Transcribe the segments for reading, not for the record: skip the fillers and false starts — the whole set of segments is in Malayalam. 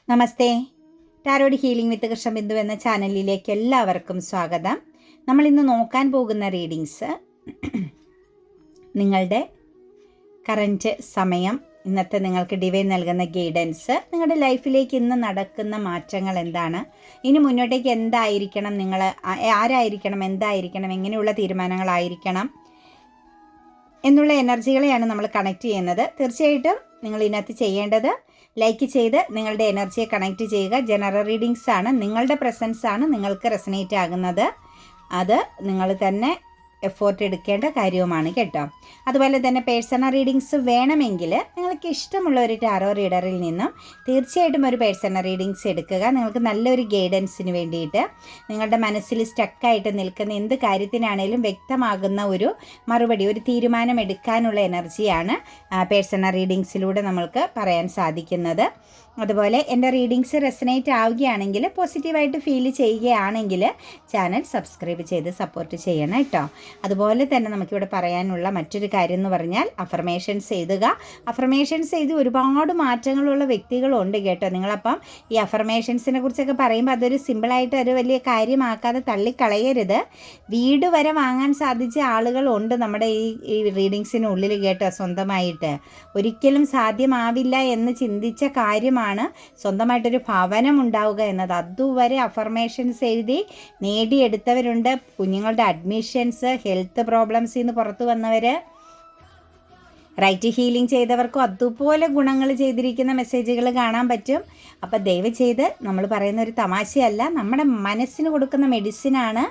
നമസ്തേ. ടാരോഡ് ഹീലിംഗ് വിത്ത് കൃഷ്ണബിന്ദു എന്ന ചാനലിലേക്ക് എല്ലാവർക്കും സ്വാഗതം. നമ്മൾ ഇന്ന് നോക്കാൻ പോകുന്ന റീഡിങ്സ് നിങ്ങളുടെ കറൻറ്റ് സമയം, ഇന്നത്തെ നിങ്ങൾക്ക് ഡിവൈൻ നൽകുന്ന ഗൈഡൻസ്, നിങ്ങളുടെ ലൈഫിലേക്ക് ഇന്ന് നടക്കുന്ന മാറ്റങ്ങൾ എന്താണ്, ഇനി മുന്നോട്ടേക്ക് എന്തായിരിക്കണം, നിങ്ങൾ ആരായിരിക്കണം, എന്തായിരിക്കണം, എങ്ങനെയുള്ള തീരുമാനങ്ങളായിരിക്കണം എന്നുള്ള എനർജികളെയാണ് നമ്മൾ കണക്ട് ചെയ്യുന്നത്. തീർച്ചയായിട്ടും നിങ്ങൾ ഇതിനകത്ത് ചെയ്യേണ്ടത് ലൈക്ക് ചെയ്ത് നിങ്ങളുടെ എനർജിയെ കണക്ട് ചെയ്യുക. ജനറൽ റീഡിങ്സ് ആണ്, നിങ്ങളുടെ പ്രസൻസ് ആണ് നിങ്ങൾക്ക് റെസനേറ്റ് ആകുന്നത്. അത് നിങ്ങൾ തന്നെ എഫോർട്ട് എടുക്കേണ്ട കാര്യവുമാണ് കേട്ടോ. അതുപോലെ തന്നെ പേഴ്സണൽ റീഡിങ്സ് വേണമെങ്കിൽ നിങ്ങൾക്ക് ഇഷ്ടമുള്ള ഒരു ടാരോ റീഡറിൽ നിന്നും തീർച്ചയായിട്ടും ഒരു പേഴ്സണൽ റീഡിങ്സ് എടുക്കുക. നിങ്ങൾക്ക് നല്ലൊരു ഗൈഡൻസിന് വേണ്ടിയിട്ട് നിങ്ങളുടെ മനസ്സിൽ സ്റ്റക്കായിട്ട് നിൽക്കുന്ന എന്ത് കാര്യത്തിനാണേലും വ്യക്തമാകുന്ന ഒരു മറുപടി, ഒരു തീരുമാനം എടുക്കാനുള്ള എനർജിയാണ് പേഴ്സണൽ റീഡിങ്സിലൂടെ നമ്മൾക്ക് പറയാൻ സാധിക്കുന്നത്. അതുപോലെ എൻ്റെ റീഡിങ്സ് റെസനേറ്റ് ആവുകയാണെങ്കിൽ, പോസിറ്റീവായിട്ട് ഫീൽ ചെയ്യുകയാണെങ്കിൽ ചാനൽ സബ്സ്ക്രൈബ് ചെയ്ത് സപ്പോർട്ട് ചെയ്യണം കേട്ടോ. അതുപോലെ തന്നെ നമുക്കിവിടെ പറയാനുള്ള മറ്റൊരു കാര്യം എന്ന് പറഞ്ഞാൽ അഫർമേഷൻസ് എഴുതുക. അഫർമേഷൻസ് എഴുതി ഒരുപാട് മാറ്റങ്ങളുള്ള വ്യക്തികളുണ്ട് കേട്ടോ. നിങ്ങളപ്പം ഈ അഫർമേഷൻസിനെ കുറിച്ചൊക്കെ പറയുമ്പോൾ അതൊരു സിമ്പിളായിട്ട് ഒരു വലിയ കാര്യമാക്കാതെ തള്ളിക്കളയരുത്. വീട് വരെ വാങ്ങാൻ സാധിച്ച ആളുകളുണ്ട് നമ്മുടെ ഈ റീഡിങ്സിനുള്ളിൽ കേട്ടോ. സ്വന്തമായിട്ട് ഒരിക്കലും സാധ്യമാവില്ല എന്ന് ചിന്തിച്ച കാര്യമാണ് സ്വന്തമായിട്ടൊരു ഭവനം ഉണ്ടാവുക എന്നത്. അതുവരെ അഫർമേഷൻസ് എഴുതി നേടിയെടുത്തവരുണ്ട്. കുഞ്ഞുങ്ങളുടെ അഡ്മിഷൻസ്, ഹെൽത്ത് പ്രോബ്ലംസിൽ നിന്ന് പുറത്തു വന്നവർ, റൈറ്റ് ഹീലിംഗ് ചെയ്തവർക്കും അതുപോലെ ഗുണങ്ങൾ ചെയ്തിരിക്കുന്ന മെസ്സേജുകൾ കാണാൻ പറ്റും. അപ്പോൾ ദയവ് ചെയ്ത് നമ്മൾ പറയുന്ന ഒരു തമാശയല്ല, നമ്മുടെ മനസ്സിന് കൊടുക്കുന്ന മെഡിസിനാണ്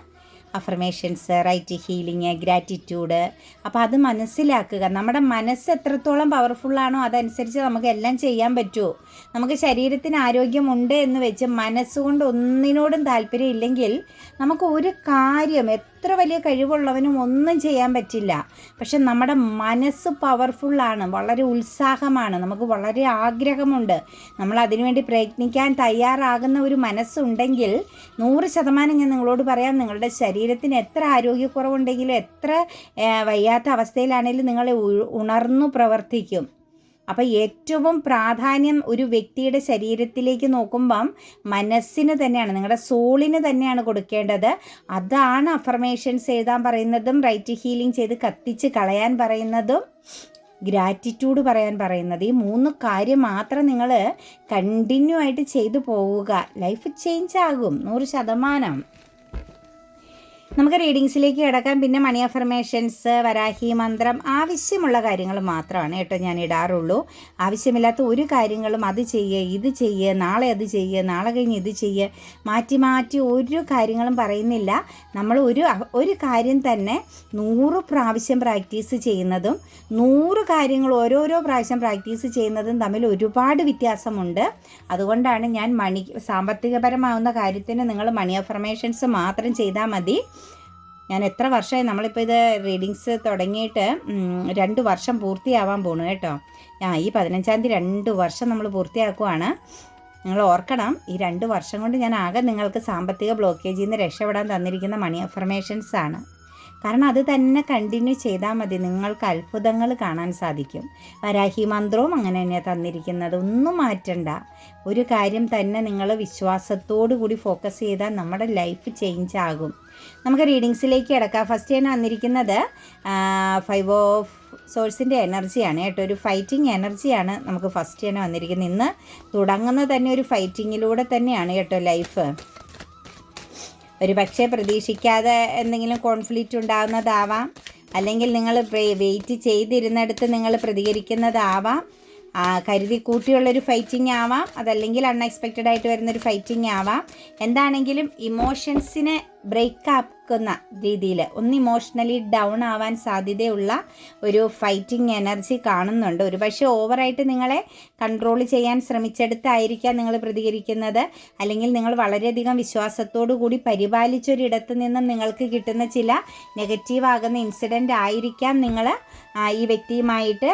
അഫർമേഷൻസ്, റൈറ്റ് ഹീലിംഗ്, ഗ്രാറ്റിറ്റ്യൂഡ്. അപ്പോൾ അത് മനസ്സിലാക്കുക. നമ്മുടെ മനസ്സ് എത്രത്തോളം പവർഫുള്ളാണോ അതനുസരിച്ച് നമുക്ക് എല്ലാം ചെയ്യാൻ പറ്റുമോ. നമുക്ക് ശരീരത്തിന് ആരോഗ്യമുണ്ട് എന്ന് വെച്ച് മനസ്സുകൊണ്ട് ഒന്നിനോടും താല്പര്യം ഇല്ലെങ്കിൽ നമുക്ക് ഒരു കാര്യം, എത്ര വലിയ കഴിവുള്ളവനും ഒന്നും ചെയ്യാൻ പറ്റില്ല. പക്ഷെ നമ്മുടെ മനസ്സ് പവർഫുള്ളാണ്, വളരെ ഉത്സാഹമാണ്, നമുക്ക് വളരെ ആഗ്രഹമുണ്ട്, നമ്മൾ അതിനുവേണ്ടി പ്രയത്നിക്കാൻ തയ്യാറാകുന്ന ഒരു മനസ്സുണ്ടെങ്കിൽ 100% ഞാൻ നിങ്ങളോട് പറയാം, നിങ്ങളുടെ ശരീരത്തിന് എത്ര ആരോഗ്യക്കുറവുണ്ടെങ്കിലും എത്ര വയ്യാത്ത അവസ്ഥയിലാണെങ്കിലും നിങ്ങളെ ഉണർന്നു പ്രവർത്തിക്കും. അപ്പോൾ ഏറ്റവും പ്രാധാന്യം ഒരു വ്യക്തിയുടെ ശരീരത്തിലേക്ക് നോക്കുമ്പം മനസ്സിന് തന്നെയാണ്, നിങ്ങളുടെ സോളിന് തന്നെയാണ് കൊടുക്കേണ്ടത്. അതാണ് അഫർമേഷൻസ് എഴുതാൻ പറയുന്നതും, റൈറ്റ് ഹീലിംഗ് ചെയ്ത് കത്തിച്ച് കളയാൻ പറയുന്നതും, ഗ്രാറ്റിറ്റ്യൂഡ് പറയാൻ പറയുന്നത്. ഈ 3 കാര്യം മാത്രം നിങ്ങൾ കണ്ടിന്യൂ ആയിട്ട് ചെയ്തു പോവുക. ലൈഫ് ചേഞ്ച് ആകും 100%. നമുക്ക് റീഡിങ്സിലേക്ക് കിടക്കാം. പിന്നെ മണി അഫർമേഷൻസ്, വരാഹി മന്ത്രം, ആവശ്യമുള്ള കാര്യങ്ങൾ മാത്രമാണ് കേട്ടോ ഞാൻ ഇടാറുള്ളൂ. ആവശ്യമില്ലാത്ത ഒരു കാര്യങ്ങളും അത് ചെയ്യുക, ഇത് ചെയ്യുക, നാളെ അത് ചെയ്യുക, നാളെ കഴിഞ്ഞ് ഇത് ചെയ്യുക, മാറ്റി മാറ്റി ഒരു കാര്യങ്ങളും പറയുന്നില്ല. നമ്മൾ ഒരു കാര്യം തന്നെ 100 പ്രാവശ്യം പ്രാക്ടീസ് ചെയ്യുന്നതും 100 കാര്യങ്ങൾ ഓരോരോ പ്രാവശ്യം പ്രാക്ടീസ് ചെയ്യുന്നതും തമ്മിൽ ഒരുപാട് വ്യത്യാസമുണ്ട്. അതുകൊണ്ടാണ് ഞാൻ സാമ്പത്തികപരമാവുന്ന കാര്യത്തിന് നിങ്ങൾ മണി അഫർമേഷൻസ് മാത്രം ചെയ്താൽ മതി. ഞാൻ എത്ര വർഷമായി, നമ്മളിപ്പോൾ ഇത് റീഡിങ്സ് തുടങ്ങിയിട്ട് 2 വർഷം പൂർത്തിയാവാൻ പോണു കേട്ടോ. ഈ 15-ാം തീയതി 2 വർഷം നമ്മൾ പൂർത്തിയാക്കുവാണ്. നിങ്ങൾ ഓർക്കണം, ഈ 2 വർഷം കൊണ്ട് ഞാൻ ആകെ നിങ്ങൾക്ക് സാമ്പത്തിക ബ്ലോക്കേജിൽ നിന്ന് രക്ഷപ്പെടാൻ തന്നിരിക്കുന്ന മണി അഫർമേഷൻസ് ആണ്. കാരണം അത് തന്നെ കണ്ടിന്യൂ ചെയ്താൽ മതി, നിങ്ങൾക്ക് അത്ഭുതങ്ങൾ കാണാൻ സാധിക്കും. വരാഹി മന്ത്രവും അങ്ങനെ തന്നെയാണ് തന്നിരിക്കുന്നത്. ഒന്നും മാറ്റണ്ട, ഒരു കാര്യം തന്നെ നിങ്ങൾ വിശ്വാസത്തോടു കൂടി ഫോക്കസ് ചെയ്താൽ നമ്മുടെ ലൈഫ് ചേഞ്ച് ആകും. നമുക്ക് റീഡിങ്സിലേക്ക് കിടക്കാം. ഫസ്റ്റ് ഞാൻ വന്നിരിക്കുന്നത് 5 ഓഫ് സോഴ്സിൻ്റെ എനർജിയാണ് കേട്ടോ. ഒരു ഫൈറ്റിംഗ് എനർജിയാണ് നമുക്ക് ഫസ്റ്റ് തന്നെ വന്നിരിക്കുന്നത്. ഇന്ന് തുടങ്ങുന്നത് തന്നെ ഒരു ഫൈറ്റിങ്ങിലൂടെ തന്നെയാണ് കേട്ടോ ലൈഫ്. ഒരു പക്ഷേ പ്രതീക്ഷിക്കാതെ എന്തെങ്കിലും കോൺഫ്ലിക്റ്റ് ഉണ്ടാകുന്നതാവാം, അല്ലെങ്കിൽ നിങ്ങൾ വെയിറ്റ് ചെയ്തിരുന്നിടത്ത് നിങ്ങൾ പ്രതികരിക്കുന്നതാവാം, കരുതി കൂട്ടിയുള്ളൊരു ഫൈറ്റിംഗ് ആവാം, അതല്ലെങ്കിൽ അൺഎക്സ്പെക്റ്റഡ് ആയിട്ട് വരുന്നൊരു ഫൈറ്റിംഗ് ആവാം. എന്താണെങ്കിലും ഇമോഷൻസിനെ ബ്രേക്ക് ആക്കുന്ന രീതിയിൽ ഒന്ന് ഇമോഷണലി ഡൗൺ ആവാൻ സാധ്യതയുള്ള ഒരു ഫൈറ്റിംഗ് എനർജി കാണുന്നുണ്ട്. ഒരു പക്ഷേ ഓവറായിട്ട് നിങ്ങളെ കൺട്രോൾ ചെയ്യാൻ ശ്രമിച്ചെടുത്തായിരിക്കാം നിങ്ങൾ പ്രതികരിക്കുന്നത്, അല്ലെങ്കിൽ നിങ്ങൾ വളരെയധികം വിശ്വാസത്തോടു കൂടി പരിപാലിച്ചൊരിടത്ത് നിന്നും നിങ്ങൾക്ക് കിട്ടുന്ന ചില നെഗറ്റീവാകുന്ന ഇൻസിഡൻ്റ് ആയിരിക്കാം നിങ്ങൾ ഈ വ്യക്തിയുമായിട്ട്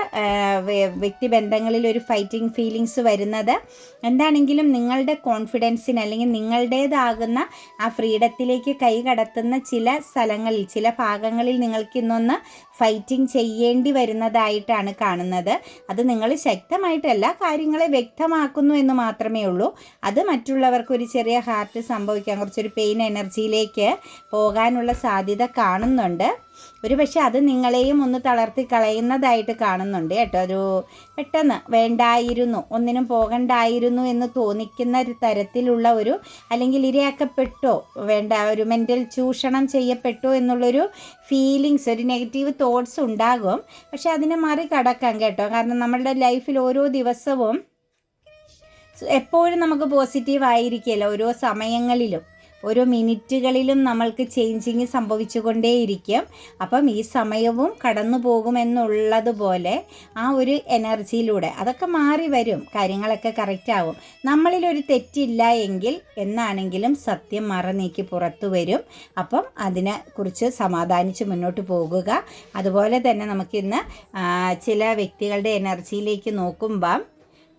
വ്യക്തിബന്ധങ്ങളിൽ ഒരു ഫൈറ്റിംഗ് ഫീലിങ്സ് വരുന്നത്. എന്താണെങ്കിലും നിങ്ങളുടെ കോൺഫിഡൻസിന് അല്ലെങ്കിൽ നിങ്ങളുടേതാകുന്ന ആ ഫ്രീഡത്തിലേക്ക് കൈ കടത്തുന്ന ചില സ്ഥലങ്ങളിൽ, ചില ഭാഗങ്ങളിൽ നിങ്ങൾക്ക് ഇന്നൊന്ന് ഫൈറ്റിംഗ് ചെയ്യേണ്ടി വരുന്നതായിട്ടാണ് കാണുന്നത്. അത് നിങ്ങൾ ശക്തമായിട്ടല്ല, കാര്യങ്ങളെ വ്യക്തമാക്കുന്നു എന്ന് മാത്രമേ ഉള്ളൂ. അത് മറ്റുള്ളവർക്ക് ഒരു ചെറിയ ഹാർട്ട് സംഭവിക്കാൻ, കുറച്ചൊരു പെയിൻ എനർജിയിലേക്ക് പോകാനുള്ള സാധ്യത കാണുന്നുണ്ട്. ഒരു പക്ഷേ അത് നിങ്ങളെയും ഒന്ന് തളർത്തി കളയുന്നതായിട്ട് കാണുന്നുണ്ട് കേട്ടോ. ഒരു പെട്ടെന്ന് വേണ്ടായിരുന്നു, ഒന്നിനും പോകണ്ടായിരുന്നു എന്ന് തോന്നിക്കുന്ന ഒരു തരത്തിലുള്ള ഒരു, അല്ലെങ്കിൽ ഇരയാക്കപ്പെട്ടോ, വേണ്ട ഒരു മെൻ്റൽ ചൂഷണം ചെയ്യപ്പെട്ടോ എന്നുള്ളൊരു ഫീലിങ്സ്, ഒരു നെഗറ്റീവ് തോട്ട്സ് ഉണ്ടാകും. പക്ഷെ അതിനെ മറികടക്കാം കേട്ടോ. കാരണം നമ്മളുടെ ലൈഫിൽ ഓരോ ദിവസവും എപ്പോഴും നമുക്ക് പോസിറ്റീവ് ആയിരിക്കില്ല. ഓരോ സമയങ്ങളിലും ഓരോ മിനിറ്റുകളിലും നമ്മൾക്ക് ചേഞ്ചിങ് സംഭവിച്ചുകൊണ്ടേയിരിക്കും. അപ്പം ഈ സമയവും കടന്നു പോകുമെന്നുള്ളതുപോലെ ആ ഒരു എനർജിയിലൂടെ അതൊക്കെ മാറി വരും, കാര്യങ്ങളൊക്കെ കറക്റ്റാവും. നമ്മളിലൊരു തെറ്റില്ല എങ്കിൽ എന്നാണെങ്കിലും സത്യം മറനീക്കി പുറത്തു വരും. അപ്പം അതിനെക്കുറിച്ച് സമാധാനിച്ച് മുന്നോട്ട് പോകുക. അതുപോലെ തന്നെ നമുക്കിന്ന് ചില വ്യക്തികളുടെ എനർജിയിലേക്ക് നോക്കുമ്പം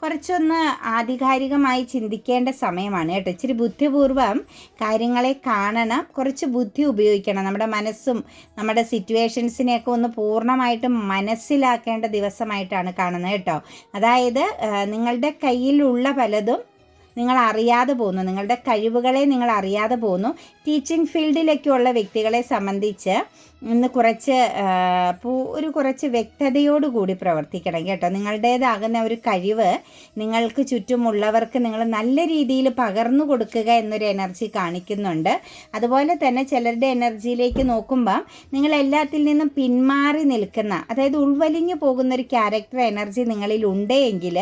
കുറച്ചൊന്ന് ആധികാരികമായി ചിന്തിക്കേണ്ട സമയമാണ് കേട്ടോ. ഇച്ചിരി ബുദ്ധിപൂർവ്വം കാര്യങ്ങളെ കാണണം, കുറച്ച് ബുദ്ധി ഉപയോഗിക്കണം. നമ്മുടെ മനസ്സും നമ്മുടെ സിറ്റുവേഷൻസിനെയൊക്കെ ഒന്ന് പൂർണ്ണമായിട്ടും മനസ്സിലാക്കേണ്ട ദിവസമായിട്ടാണ് കാണുന്നത് കേട്ടോ. അതായത് നിങ്ങളുടെ കയ്യിലുള്ള പലതും നിങ്ങൾ അറിയാതെ പോകുന്നു, നിങ്ങളുടെ കഴിവുകളെ നിങ്ങൾ അറിയാതെ പോകുന്നു. ടീച്ചിങ് ഫീൽഡിലേക്കുള്ള വ്യക്തികളെ സംബന്ധിച്ച് ഇന്ന് കുറച്ച് വ്യക്തതയോടുകൂടി പ്രവർത്തിക്കണം കേട്ടോ. നിങ്ങളുടേതാകുന്ന ഒരു കഴിവ് നിങ്ങൾക്ക് ചുറ്റുമുള്ളവർക്ക് നിങ്ങൾ നല്ല രീതിയിൽ പകർന്നു കൊടുക്കുക എന്നൊരു എനർജി കാണിക്കുന്നുണ്ട്. അതുപോലെ തന്നെ ചിലരുടെ എനർജിയിലേക്ക് നോക്കുമ്പം നിങ്ങൾ എല്ലാത്തിൽ നിന്നും പിന്മാറി നിൽക്കുന്ന, അതായത് ഉൾവലിഞ്ഞു പോകുന്നൊരു ക്യാരക്ടർ എനർജി നിങ്ങളിൽ ഉണ്ടെങ്കിൽ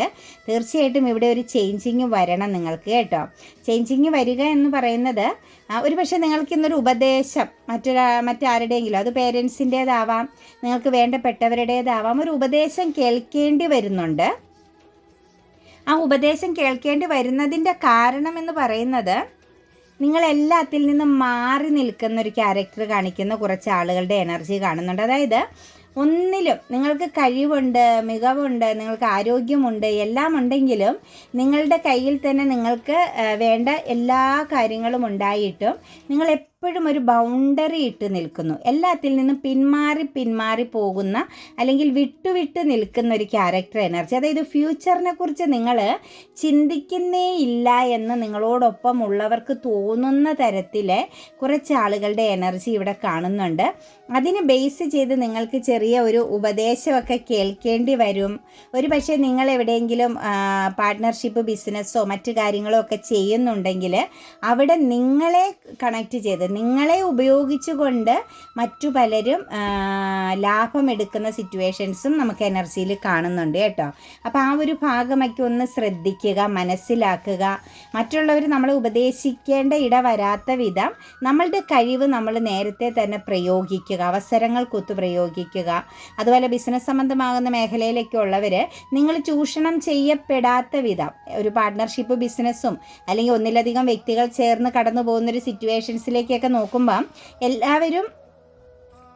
തീർച്ചയായിട്ടും ഇവിടെ ഒരു ചേഞ്ചിങ് വരണം നിങ്ങൾക്ക് കേട്ടോ. ചേഞ്ചിങ് വരിക എന്ന് പറയുന്നത് ഒരു പക്ഷേ നിങ്ങൾക്ക് ഇന്നൊരു ഉപദേശം മറ്റാരുടെയെങ്കിലും, അത് പേരൻസിൻ്റേതാവാം, നിങ്ങൾക്ക് വേണ്ടപ്പെട്ടവരുടേതാവാം, ഒരു ഉപദേശം കേൾക്കേണ്ടി വരുന്നുണ്ട്. ആ ഉപദേശം കേൾക്കേണ്ടി വരുന്നതിൻ്റെ കാരണം എന്ന് പറയുന്നത് നിങ്ങളെല്ലാത്തിൽ നിന്നും മാറി നിൽക്കുന്ന ഒരു ക്യാരക്ടർ കാണിക്കുന്ന കുറച്ച് ആളുകളുടെ എനർജി കാണുന്നുണ്ട്. അതായത് ഒന്നിലും നിങ്ങൾക്ക് കഴിവുണ്ട്, മികവുണ്ട്, നിങ്ങൾക്ക് ആരോഗ്യമുണ്ട്, എല്ലാം ഉണ്ടെങ്കിലും നിങ്ങളുടെ കയ്യിൽ തന്നെ നിങ്ങൾക്ക് വേണ്ട എല്ലാ കാര്യങ്ങളും ഉണ്ടായിട്ടും നിങ്ങൾ എപ്പോഴും ഒരു ബൗണ്ടറി ഇട്ട് നിൽക്കുന്നു. എല്ലാത്തിൽ നിന്നും പിന്മാറി പോകുന്ന, അല്ലെങ്കിൽ വിട്ടുവിട്ട് നിൽക്കുന്ന ഒരു ക്യാരക്ടർ എനർജി. അതായത് ഫ്യൂച്ചറിനെ കുറിച്ച് നിങ്ങൾ ചിന്തിക്കുന്നേ ഇല്ല എന്ന് നിങ്ങളോടൊപ്പം ഉള്ളവർക്ക് തോന്നുന്ന തരത്തിൽ കുറച്ച് ആളുകളുടെ എനർജി ഇവിടെ കാണുന്നുണ്ട്. അതിന് ബേസ് ചെയ്ത് നിങ്ങൾക്ക് ചെറിയ ഒരു ഉപദേശമൊക്കെ കേൾക്കേണ്ടി വരും. ഒരു പക്ഷേ നിങ്ങൾ എവിടെയെങ്കിലും പാർട്ട്ണർഷിപ്പ് ബിസിനസ്സോ മറ്റു കാര്യങ്ങളോ ഒക്കെ ചെയ്യുന്നുണ്ടെങ്കിൽ അവിടെ നിങ്ങളെ കണക്ട് ചെയ്ത്, നിങ്ങളെ ഉപയോഗിച്ചുകൊണ്ട് മറ്റു പലരും ലാഭമെടുക്കുന്ന സിറ്റുവേഷൻസും നമുക്ക് എനർജിയിൽ കാണുന്നുണ്ട് കേട്ടോ. അപ്പോൾ ആ ഒരു ഭാഗമൊക്കെ ഒന്ന് ശ്രദ്ധിക്കുക, മനസ്സിലാക്കുക. മറ്റുള്ളവർ നമ്മളെ ഉപദേശിക്കേണ്ട ഇട വരാത്ത വിധം നമ്മളുടെ കഴിവ് നമ്മൾ നേരത്തെ തന്നെ പ്രയോഗിക്കുക, അവസരങ്ങൾക്കൊത്ത് പ്രയോഗിക്കുക. അതുപോലെ ബിസിനസ് സംബന്ധമാകുന്ന മേഖലയിലൊക്കെ ഉള്ളവർ നിങ്ങൾ ചൂഷണം ചെയ്യപ്പെടാത്ത വിധം ഒരു പാർട്ട്ണർഷിപ്പ് ബിസിനസ്സും അല്ലെങ്കിൽ ഒന്നിലധികം വ്യക്തികൾ ചേർന്ന് കടന്നു പോകുന്നൊരു സിറ്റുവേഷൻസിലേക്കൊക്കെ നോക്കുമ്പം എല്ലാവരും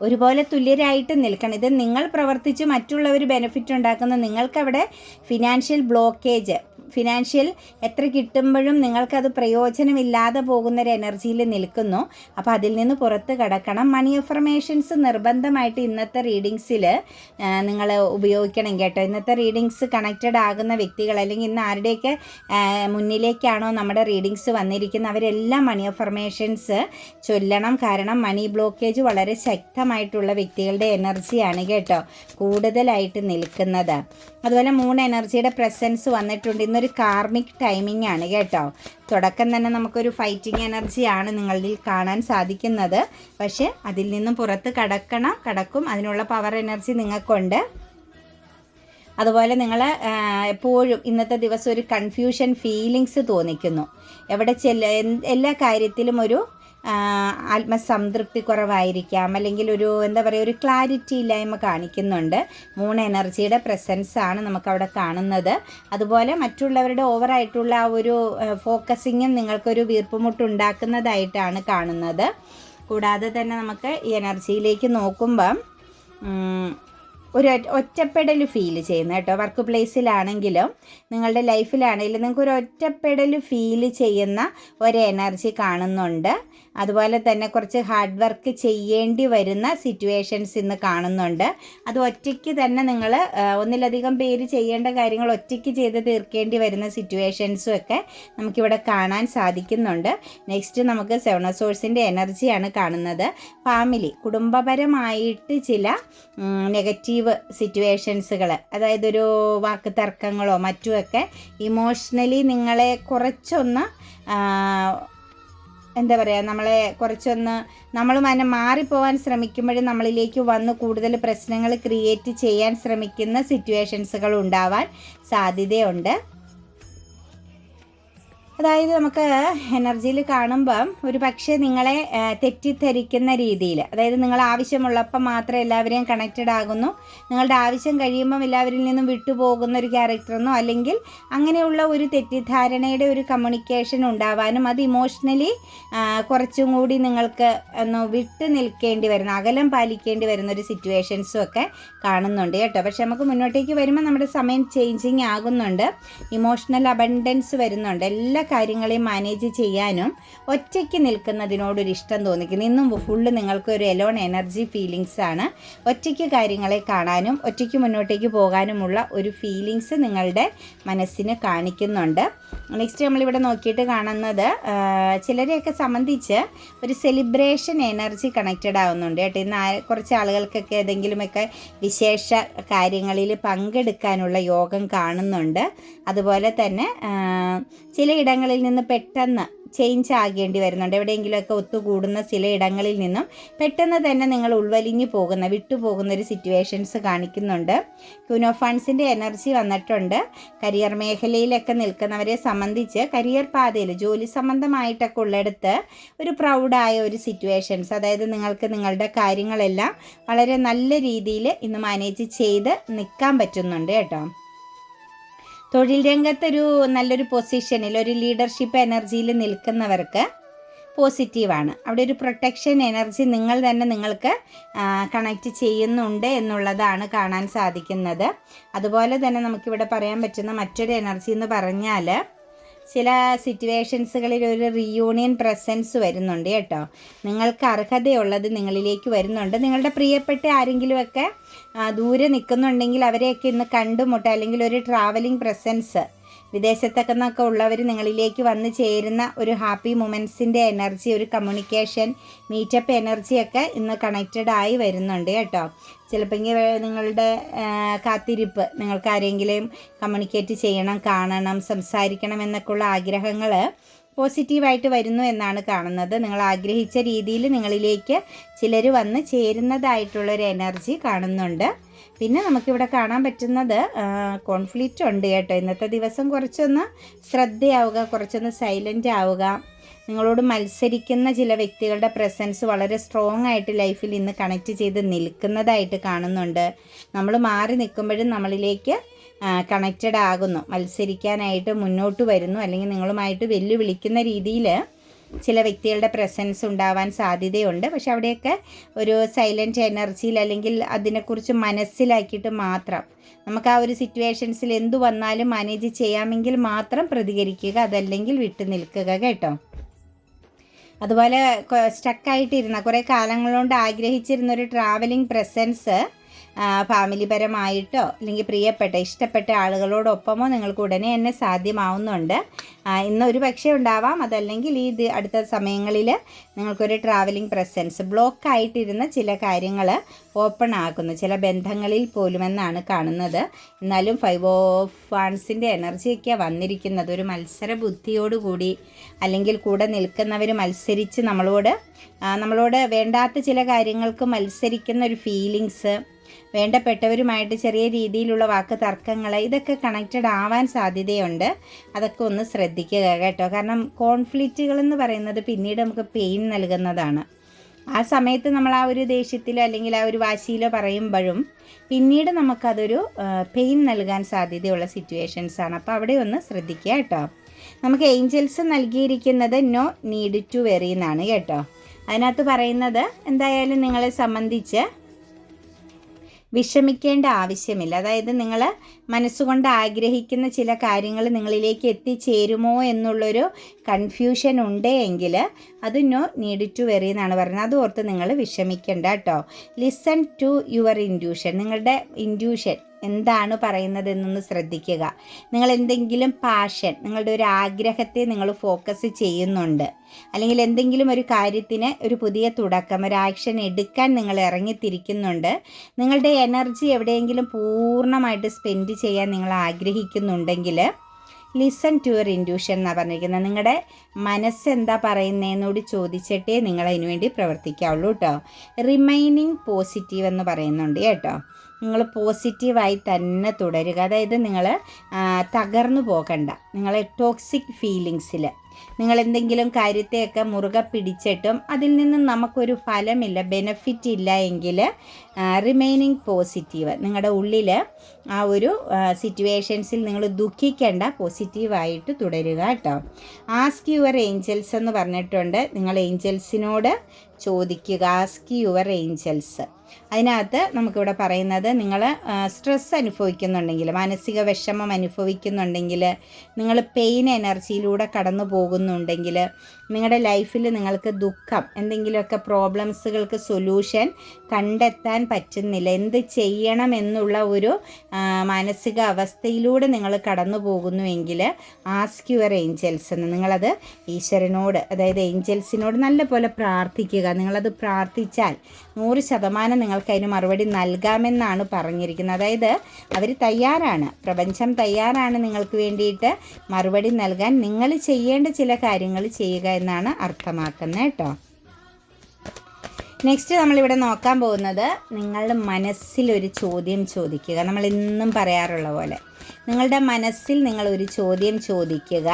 ഒരുപോലെ തുല്യരായിട്ട് നിൽക്കണം. ഇത് നിങ്ങൾ പ്രവർത്തിച്ച് മറ്റുള്ളവർ ബെനിഫിറ്റ് ഉണ്ടാക്കുന്ന, നിങ്ങൾക്കവിടെ ഫിനാൻഷ്യൽ ബ്ലോക്കേജ്, ഫിനാൻഷ്യൽ എത്ര കിട്ടുമ്പോഴും നിങ്ങൾക്കത് പ്രയോജനമില്ലാതെ പോകുന്നൊരു എനർജിയിൽ നിൽക്കുന്നു. അപ്പോൾ അതിൽ നിന്ന് പുറത്ത് കടക്കണം. മണി അഫർമേഷൻസ് നിർബന്ധമായിട്ട് ഇന്നത്തെ റീഡിങ്സിൽ നിങ്ങൾ ഉപയോഗിക്കണം കേട്ടോ. ഇന്നത്തെ റീഡിങ്സ് കണക്റ്റഡ് ആകുന്ന വ്യക്തികൾ, അല്ലെങ്കിൽ ഇന്ന് ആരുടെയൊക്കെ മുന്നിലേക്കാണോ നമ്മുടെ റീഡിങ്സ് വന്നിരിക്കുന്നത്, അവരെല്ലാം മണി അഫർമേഷൻസ് ചൊല്ലണം. കാരണം മണി ബ്ലോക്കേജ് വളരെ ശക്തമായിട്ടുള്ള വ്യക്തികളുടെ എനർജിയാണ് കേട്ടോ കൂടുതലായിട്ട് നിൽക്കുന്നത്. അതുപോലെ 3 എനർജിയുടെ പ്രസൻസ് വന്നിട്ടുണ്ട്. ഇന്നൊരു കാർമിക് ടൈമിംഗ് ആണ് കേട്ടോ. തുടക്കം തന്നെ നമുക്കൊരു ഫൈറ്റിംഗ് എനർജിയാണ് നിങ്ങളിൽ കാണാൻ സാധിക്കുന്നത്. പക്ഷേ അതിൽ നിന്നും പുറത്ത് കടക്കും. അതിനുള്ള പവർ എനർജി നിങ്ങൾക്കുണ്ട്. അതുപോലെ നിങ്ങൾ എപ്പോഴും ഇന്നത്തെ ദിവസം ഒരു കൺഫ്യൂഷൻ ഫീലിങ്സ് തോന്നിക്കുന്നു. എല്ലാ കാര്യത്തിലും ഒരു ആത്മസംതൃപ്തി കുറവായിരിക്കാം, അല്ലെങ്കിൽ ഒരു ഒരു ക്ലാരിറ്റി ഇല്ലായ്മ കാണിക്കുന്നുണ്ട്. 3 എനർജിയുടെ പ്രസൻസ് ആണ് നമുക്കവിടെ കാണുന്നത്. അതുപോലെ മറ്റുള്ളവരുടെ ഓവറായിട്ടുള്ള ആ ഒരു ഫോക്കസിങ്ങും നിങ്ങൾക്കൊരു വീർപ്പുമുട്ടുണ്ടാക്കുന്നതായിട്ടാണ് കാണുന്നത്. കൂടാതെ തന്നെ നമുക്ക് ഈ എനർജിയിലേക്ക് നോക്കുമ്പം ഒരു ഒറ്റപ്പെടൽ ഫീൽ ചെയ്യുന്നു കേട്ടോ. വർക്ക് പ്ലേസിലാണെങ്കിലും നിങ്ങളുടെ ലൈഫിലാണെങ്കിലും നിങ്ങൾക്കൊരു ഒറ്റപ്പെടൽ ഫീൽ ചെയ്യുന്ന ഒരു എനർജി കാണുന്നുണ്ട്. അതുപോലെ തന്നെ കുറച്ച് ഹാർഡ് വർക്ക് ചെയ്യേണ്ടി വരുന്ന സിറ്റുവേഷൻസ് ഇന്ന് കാണുന്നുണ്ട്. അത് ഒറ്റയ്ക്ക് തന്നെ നിങ്ങൾ ഒന്നിലധികം പേര് ചെയ്യേണ്ട കാര്യങ്ങൾ ഒറ്റയ്ക്ക് ചെയ്ത് തീർക്കേണ്ടി വരുന്ന സിറ്റുവേഷൻസും ഒക്കെ നമുക്കിവിടെ കാണാൻ സാധിക്കുന്നുണ്ട്. നെക്സ്റ്റ് നമുക്ക് സെവൻ ഓഫ് സോഴ്സിൻ്റെ എനർജിയാണ് കാണുന്നത്. ഫാമിലി, കുടുംബപരമായിട്ട് ചില നെഗറ്റീവ് സിറ്റുവേഷൻസുകൾ, അതായത് ഒരു വാക്ക് തർക്കങ്ങളോ മറ്റുമൊക്കെ ഇമോഷണലി നിങ്ങളെ കുറച്ചൊന്ന് എന്താ പറയുക, നമ്മൾ മാറിപ്പോകാൻ ശ്രമിക്കുമ്പോഴും നമ്മളിലേക്ക് വന്ന് കൂടുതൽ പ്രശ്നങ്ങൾ ക്രിയേറ്റ് ചെയ്യാൻ ശ്രമിക്കുന്ന സിറ്റുവേഷൻസുകൾ ഉണ്ടാവാൻ സാധ്യതയുണ്ട്. അതായത് നമുക്ക് എനർജിയിൽ കാണുമ്പം ഒരു പക്ഷേ നിങ്ങളെ തെറ്റിദ്ധരിക്കുന്ന രീതിയിൽ, അതായത് നിങ്ങൾ ആവശ്യമുള്ളപ്പം മാത്രം എല്ലാവരെയും കണക്റ്റഡ് ആകുന്നു, നിങ്ങളുടെ ആവശ്യം കഴിയുമ്പം എല്ലാവരിൽ നിന്നും വിട്ടുപോകുന്ന ഒരു ക്യാരക്ടറെന്നോ അല്ലെങ്കിൽ അങ്ങനെയുള്ള ഒരു തെറ്റിദ്ധാരണയുടെ ഒരു കമ്മ്യൂണിക്കേഷൻ ഉണ്ടാവാനും അത് ഇമോഷണലി കുറച്ചും കൂടി നിങ്ങൾക്ക് ഒന്ന് വിട്ടു നിൽക്കേണ്ടി വരുന്ന, അകലം പാലിക്കേണ്ടി വരുന്ന ഒരു സിറ്റുവേഷൻസും ഒക്കെ കാണുന്നുണ്ട് കേട്ടോ. പക്ഷെ നമുക്ക് മുന്നോട്ടേക്ക് വരുമ്പോൾ നമ്മുടെ സമയം ചേഞ്ചിങ് ആകുന്നുണ്ട്, ഇമോഷണൽ അബണ്ടൻസ് വരുന്നുണ്ട്, എല്ലാ കാര്യങ്ങളെയും മാനേജ് ചെയ്യാനും ഒറ്റയ്ക്ക് നിൽക്കുന്നതിനോടൊരു ഇഷ്ടം തോന്നിക്കുന്നു. ഇന്നും ഫുള്ള് നിങ്ങൾക്ക് ഒരു എലോൺ എനർജി ഫീലിങ്സ് ആണ്. ഒറ്റയ്ക്ക് കാര്യങ്ങളെ കാണാനും ഒറ്റയ്ക്ക് മുന്നോട്ടേക്ക് പോകാനുമുള്ള ഒരു ഫീലിങ്സ് നിങ്ങളുടെ മനസ്സിന് കാണിക്കുന്നുണ്ട്. നെക്സ്റ്റ് നമ്മളിവിടെ നോക്കിയിട്ട് കാണുന്നത് ചിലരെയൊക്കെ സംബന്ധിച്ച് ഒരു സെലിബ്രേഷൻ എനർജി കണക്റ്റഡ് ആവുന്നുണ്ട് കേട്ടോ. ഇന്ന് കുറച്ച് ആളുകൾക്കൊക്കെ ഏതെങ്കിലുമൊക്കെ വിശേഷ കാര്യങ്ങളിൽ പങ്കെടുക്കാനുള്ള യോഗം കാണുന്നുണ്ട്. അതുപോലെ തന്നെ ചിലയിടങ്ങളിൽ നിന്ന് പെട്ടെന്ന് ചേഞ്ച് ആകേണ്ടി വരുന്നുണ്ട്. എവിടെയെങ്കിലുമൊക്കെ ഒത്തുകൂടുന്ന ചില ഇടങ്ങളിൽ നിന്നും പെട്ടെന്ന് തന്നെ നിങ്ങൾ ഉൾവലിഞ്ഞു പോകുന്ന, വിട്ടുപോകുന്ന ഒരു സിറ്റുവേഷൻസ് കാണിക്കുന്നുണ്ട്. ക്വീൻ ഓഫ് ഫണ്ട്സിൻ്റെ എനർജി വന്നിട്ടുണ്ട്. കരിയർ മേഖലയിലൊക്കെ നിൽക്കുന്നവരെ സംബന്ധിച്ച് കരിയർ പാതയിൽ ജോലി സംബന്ധമായിട്ടൊക്കെ ഉള്ളിടത്ത് ഒരു പ്രൗഡായ ഒരു സിറ്റുവേഷൻസ്, അതായത് നിങ്ങൾക്ക് നിങ്ങളുടെ കാര്യങ്ങളെല്ലാം വളരെ നല്ല രീതിയിൽ ഇന്ന് മാനേജ് ചെയ്ത് നിൽക്കാൻ പറ്റുന്നുണ്ട് കേട്ടോ. തൊഴിൽ രംഗത്തൊരു നല്ലൊരു പൊസിഷനിൽ ഒരു ലീഡർഷിപ്പ് എനർജിയിൽ നിൽക്കുന്നവർക്ക് പോസിറ്റീവാണ്. അവിടെ ഒരു പ്രൊട്ടക്ഷൻ എനർജി നിങ്ങൾ തന്നെ നിങ്ങൾക്ക് കണക്റ്റ് ചെയ്യുന്നുണ്ട് എന്നുള്ളതാണ് കാണാൻ സാധിക്കുന്നത്. അതുപോലെ തന്നെ നമുക്കിവിടെ പറയാൻ പറ്റുന്ന മറ്റൊരു എനർജി എന്ന് പറഞ്ഞാൽ ചില സിറ്റുവേഷൻസുകളിൽ ഒരു റീയൂണിയൻ പ്രസൻസ് വരുന്നുണ്ട് കേട്ടോ. നിങ്ങൾക്ക് അർഹതയുള്ളത് നിങ്ങളിലേക്ക് വരുന്നുണ്ട്. നിങ്ങളുടെ പ്രിയപ്പെട്ട ആരെങ്കിലുമൊക്കെ ദൂരെ നിൽക്കുന്നുണ്ടെങ്കിൽ അവരെയൊക്കെ ഇന്ന് കണ്ടുമുട്ടുക, അല്ലെങ്കിൽ ഒരു ട്രാവലിംഗ് പ്രസൻസ്, വിദേശത്തൊക്കെ നിന്നൊക്കെ ഉള്ളവർ നിങ്ങളിലേക്ക് വന്ന് ചേരുന്ന ഒരു ഹാപ്പി മൊമെൻറ്റ്സിൻ്റെ എനർജി, ഒരു കമ്മ്യൂണിക്കേഷൻ മീറ്റപ്പ് എനർജിയൊക്കെ ഇന്ന് കണക്റ്റഡ് ആയി വരുന്നുണ്ട് കേട്ടോ. ചിലപ്പോൾ നിങ്ങളുടെ കാത്തിരിപ്പ്, നിങ്ങൾക്ക് ആരെങ്കിലും കമ്മ്യൂണിക്കേറ്റ് ചെയ്യണം, കാണണം, സംസാരിക്കണം എന്നൊക്കെയുള്ള ആഗ്രഹങ്ങൾ പോസിറ്റീവായിട്ട് വരുന്നു എന്നാണ് കാണുന്നത്. നിങ്ങൾ ആഗ്രഹിച്ച രീതിയിൽ നിങ്ങളിലേക്ക് ചിലർ വന്ന് ചേരുന്നതായിട്ടുള്ളൊരു എനർജി കാണുന്നുണ്ട്. പിന്നെ നമുക്കിവിടെ കാണാൻ പറ്റുന്നത് കോൺഫ്ലിക്റ്റ് ഉണ്ട് കേട്ടോ. ഇന്നത്തെ ദിവസം കുറച്ചൊന്ന് ശ്രദ്ധയാവുക, കുറച്ചൊന്ന് സൈലൻ്റ് ആവുക. നിങ്ങളോട് മത്സരിക്കുന്ന ചില വ്യക്തികളുടെ പ്രസൻസ് വളരെ സ്ട്രോങ് ആയിട്ട് ലൈഫിൽ ഇന്ന് കണക്റ്റ് ചെയ്ത് നിൽക്കുന്നതായിട്ട് കാണുന്നുണ്ട്. നമ്മൾ മാറി നിൽക്കുമ്പോഴും നമ്മളിലേക്ക് കണക്റ്റഡ് ആകുന്നു, മത്സരിക്കാനായിട്ട് മുന്നോട്ട് വരുന്നു, അല്ലെങ്കിൽ നിങ്ങളുമായിട്ട് വെല്ലുവിളിക്കുന്ന രീതിയിൽ ചില വ്യക്തികളുടെ പ്രസൻസ് ഉണ്ടാവാൻ സാധ്യതയുണ്ട്. പക്ഷെ അവിടെയൊക്കെ ഒരു സൈലൻറ്റ് എനർജിയിൽ, അല്ലെങ്കിൽ അതിനെക്കുറിച്ച് മനസ്സിലാക്കിയിട്ട് മാത്രം നമുക്ക് ആ ഒരു സിറ്റുവേഷൻസിൽ എന്തു വന്നാലും മാനേജ് ചെയ്യാമെങ്കിൽ മാത്രം പ്രതികരിക്കുക, അതല്ലെങ്കിൽ വിട്ടു നിൽക്കുക കേട്ടോ. അതുപോലെ സ്റ്റക്കായിട്ടിരുന്ന, കുറേ കാലങ്ങളുകൊണ്ട് ആഗ്രഹിച്ചിരുന്നൊരു ട്രാവലിംഗ് പ്രസൻസ് ഫാമിലിപരമായിട്ടോ അല്ലെങ്കിൽ പ്രിയപ്പെട്ട ഇഷ്ടപ്പെട്ട ആളുകളോടൊപ്പമോ നിങ്ങൾക്ക് ഉടനെ തന്നെ സാധ്യമാവുന്നുണ്ട്. ഇന്നൊരു പക്ഷേ ഉണ്ടാവാം, അതല്ലെങ്കിൽ ഈ അടുത്ത സമയങ്ങളിൽ നിങ്ങൾക്കൊരു ട്രാവലിംഗ് പ്രസൻസ്, ബ്ലോക്കായിട്ടിരുന്ന ചില കാര്യങ്ങൾ ഓപ്പൺ ആക്കുന്നു, ചില ബന്ധങ്ങളിൽ പോലുമെന്നാണ് കാണുന്നത്. എന്നാലും 5 ഓഫ് വാൺസിൻ്റെ എനർജിയൊക്കെയാണ് വന്നിരിക്കുന്നത്. ഒരു മത്സര ബുദ്ധിയോടുകൂടി, അല്ലെങ്കിൽ കൂടെ നിൽക്കുന്നവർ മത്സരിച്ച് നമ്മളോട് വേണ്ടാത്ത ചില കാര്യങ്ങൾക്ക് മത്സരിക്കുന്ന ഒരു ഫീലിങ്സ്, വേണ്ടപ്പെട്ടവരുമായിട്ട് ചെറിയ രീതിയിലുള്ള വാക്ക് തർക്കങ്ങൾ, ഇതൊക്കെ കണക്റ്റഡ് ആവാൻ സാധ്യതയുണ്ട്. അതൊക്കെ ഒന്ന് ശ്രദ്ധിക്കുക കേട്ടോ. കാരണം കോൺഫ്ലിക്റ്റുകളെന്ന് പറയുന്നത് പിന്നീട് നമുക്ക് പെയിൻ നൽകുന്നതാണ്. ആ സമയത്ത് നമ്മൾ ആ ഒരു ദേഷ്യത്തിലോ അല്ലെങ്കിൽ ആ ഒരു വാശിയിലോ പറയുമ്പോഴും പിന്നീട് നമുക്കതൊരു പെയിൻ നൽകാൻ സാധ്യതയുള്ള സിറ്റുവേഷൻസാണ്. അപ്പോൾ അവിടെ ഒന്ന് ശ്രദ്ധിക്കുക കേട്ടോ. നമുക്ക് ഏഞ്ചൽസ് നൽകിയിരിക്കുന്നത് നോ നീഡ് ടു വെറി എന്നാണ് കേട്ടോ. അതിനകത്ത് പറയുന്നത് എന്തായാലും നിങ്ങളെ സംബന്ധിച്ച് വിഷമിക്കേണ്ട ആവശ്യമില്ല. അതായത് നിങ്ങൾ മനസ്സുകൊണ്ട് ആഗ്രഹിക്കുന്ന ചില കാര്യങ്ങൾ നിങ്ങളിലേക്ക് എത്തിച്ചേരുമോ എന്നുള്ളൊരു കൺഫ്യൂഷൻ ഉണ്ടെങ്കിൽ അത് നോ നീഡ് ടു വെറി എന്നാണ് പറയുന്നത്. അത് ഓർത്ത് നിങ്ങൾ വിഷമിക്കേണ്ട കേട്ടോ. Listen to your intuition. നിങ്ങളുടെ ഇൻറ്റ്യൂഷൻ എന്താണ് പറയുന്നതെന്നൊന്ന് ശ്രദ്ധിക്കുക. നിങ്ങൾ എന്തെങ്കിലും പാഷൻ, നിങ്ങളുടെ ഒരു ആഗ്രഹത്തെ നിങ്ങൾ ഫോക്കസ് ചെയ്യുന്നുണ്ട്, അല്ലെങ്കിൽ എന്തെങ്കിലും ഒരു കാര്യത്തിന് ഒരു പുതിയ തുടക്കം, ഒരു ആക്ഷൻ എടുക്കാൻ നിങ്ങൾ ഇറങ്ങിത്തിരിക്കുന്നുണ്ട്, നിങ്ങളുടെ എനർജി എവിടെയെങ്കിലും പൂർണ്ണമായിട്ട് സ്പെൻഡ് ചെയ്യാൻ നിങ്ങൾ ആഗ്രഹിക്കുന്നുണ്ടെങ്കിൽ ലിസൺ ടു യുവർ ഇൻറ്റ്യൂഷൻ എന്നാണ് പറഞ്ഞിരിക്കുന്നത്. നിങ്ങളുടെ മനസ്സെന്താ പറയുന്നതെന്നോട് ചോദിച്ചിട്ടേ നിങ്ങൾ അതിനു വേണ്ടി പ്രവർത്തിക്കാവുള്ളൂ കേട്ടോ. റിമൈനിങ് പോസിറ്റീവ് എന്ന് പറയുന്നുണ്ട് കേട്ടോ. നിങ്ങൾ പോസിറ്റീവായി തന്നെ തുടരുക. അതായത് നിങ്ങൾ തകർന്നു പോകണ്ട. നിങ്ങൾ ടോക്സിക് ഫീലിങ്സിൽ നിങ്ങൾ എന്തെങ്കിലും കാര്യത്തെയൊക്കെ മുറുകെ പിടിച്ചിട്ടും അതിൽ നിന്നും നമുക്കൊരു ഫലമില്ല, ബെനഫിറ്റ് ഇല്ല എങ്കിൽ റിമൈനിങ് പോസിറ്റീവ്, നിങ്ങളുടെ ഉള്ളിൽ ആ ഒരു സിറ്റുവേഷൻസിൽ നിങ്ങൾ ദുഃഖിക്കേണ്ട, പോസിറ്റീവായിട്ട് തുടരുക കേട്ടോ. ആസ്ക് യുവർ ഏഞ്ചൽസ് എന്ന് പറഞ്ഞിട്ടുണ്ട്. നിങ്ങൾ ഏഞ്ചൽസിനോട് ചോദിക്കുക. Ask your Angeles. അതിനകത്ത് നമുക്കിവിടെ പറയുന്നത്, നിങ്ങൾ സ്ട്രെസ് അനുഭവിക്കുന്നുണ്ടെങ്കിൽ, മാനസിക വിഷമം അനുഭവിക്കുന്നുണ്ടെങ്കിൽ, നിങ്ങൾ പെയിൻ എനർജിയിലൂടെ കടന്നു പോകുന്നുണ്ടെങ്കിൽ, നിങ്ങളുടെ ലൈഫിൽ നിങ്ങൾക്ക് ദുഃഖം, എന്തെങ്കിലുമൊക്കെ പ്രോബ്ലംസുകൾക്ക് സൊല്യൂഷൻ കണ്ടെത്താൻ പറ്റുന്നില്ല, എന്ത് ചെയ്യണം എന്നുള്ള ഒരു മാനസിക അവസ്ഥയിലൂടെ നിങ്ങൾ കടന്നു പോകുന്നുവെങ്കിൽ ആസ്ക് യുവർ ഏഞ്ചൽസ് എന്ന്, നിങ്ങളത് ഈശ്വരനോട്, അതായത് ഏഞ്ചൽസിനോട് നല്ലപോലെ പ്രാർത്ഥിക്കുക. നിങ്ങളത് പ്രാർത്ഥിച്ചാൽ 100% നിങ്ങൾക്ക് അതിന് മറുപടി നൽകാമെന്നാണ് പറഞ്ഞിരിക്കുന്നത്. അതായത് അവർ തയ്യാറാണ്, പ്രപഞ്ചം തയ്യാറാണ് നിങ്ങൾക്ക് വേണ്ടിയിട്ട് മറുപടി നൽകാൻ. നിങ്ങൾ ചെയ്യേണ്ട ചില കാര്യങ്ങൾ ചെയ്യുക എന്നാണ് അർത്ഥമാക്കുന്നത് കേട്ടോ. നെക്സ്റ്റ് നമ്മളിവിടെ നോക്കാൻ പോകുന്നത്, നിങ്ങളുടെ മനസ്സിലൊരു ചോദ്യം ചോദിക്കുക. നമ്മൾ ഇന്നും പറയാറുള്ള പോലെ നിങ്ങളുടെ മനസ്സിൽ നിങ്ങളൊരു ചോദ്യം ചോദിക്കുക.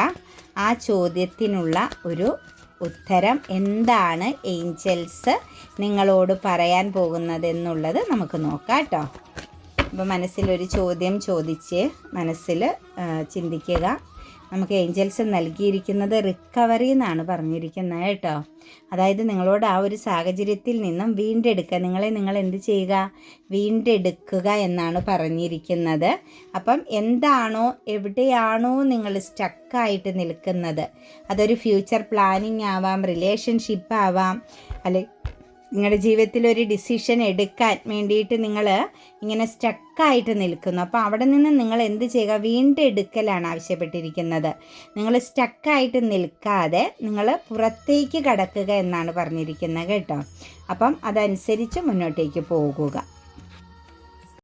ആ ചോദ്യത്തിനുള്ള ഒരു ഉത്തരം എന്താണ് ഏഞ്ചൽസ് നിങ്ങളോട് പറയാൻ പോകുന്നത് എന്നുള്ളത് നമുക്ക് നോക്കാം കേട്ടോ. അപ്പോൾ മനസ്സിലൊരു ചോദ്യം ചോദിച്ച് മനസ്സിൽ ചിന്തിക്കുക. നമുക്ക് ഏഞ്ചൽസ് നൽകിയിരിക്കുന്നത് റിക്കവറി എന്നാണ് പറഞ്ഞിരിക്കുന്നത് കേട്ടോ. അതായത് നിങ്ങളോട് ആ ഒരു സാഹചര്യത്തിൽ നിന്നും വീണ്ടെടുക്കുക, നിങ്ങൾ എന്ത് ചെയ്യുക, വീണ്ടെടുക്കുക എന്നാണ് പറഞ്ഞിരിക്കുന്നത്. അപ്പം എന്താണോ, എവിടെയാണോ നിങ്ങൾ സ്റ്റക്കായിട്ട് നിൽക്കുന്നത്, അതൊരു ഫ്യൂച്ചർ പ്ലാനിങ് ആവാം, റിലേഷൻഷിപ്പ് ആവാം, അല്ലെങ്കിൽ നിങ്ങളുടെ ജീവിതത്തിൽ ഒരു ഡിസിഷൻ എടുക്കാൻ വേണ്ടിയിട്ട് നിങ്ങൾ ഇങ്ങനെ സ്റ്റക്കായിട്ട് നിൽക്കുന്നു. അപ്പോൾ അവിടെ നിന്ന് നിങ്ങൾ എന്ത് ചെയ്യുക, വീണ്ടെടുക്കലാണ് ആവശ്യപ്പെട്ടിരിക്കുന്നത്. നിങ്ങൾ സ്റ്റക്കായിട്ട് നിൽക്കാതെ നിങ്ങൾ പുറത്തേക്ക് കടക്കുക എന്നാണ് പറഞ്ഞിരിക്കുന്നത് കേട്ടോ. അപ്പം അതനുസരിച്ച് മുന്നോട്ടേക്ക് പോകുക.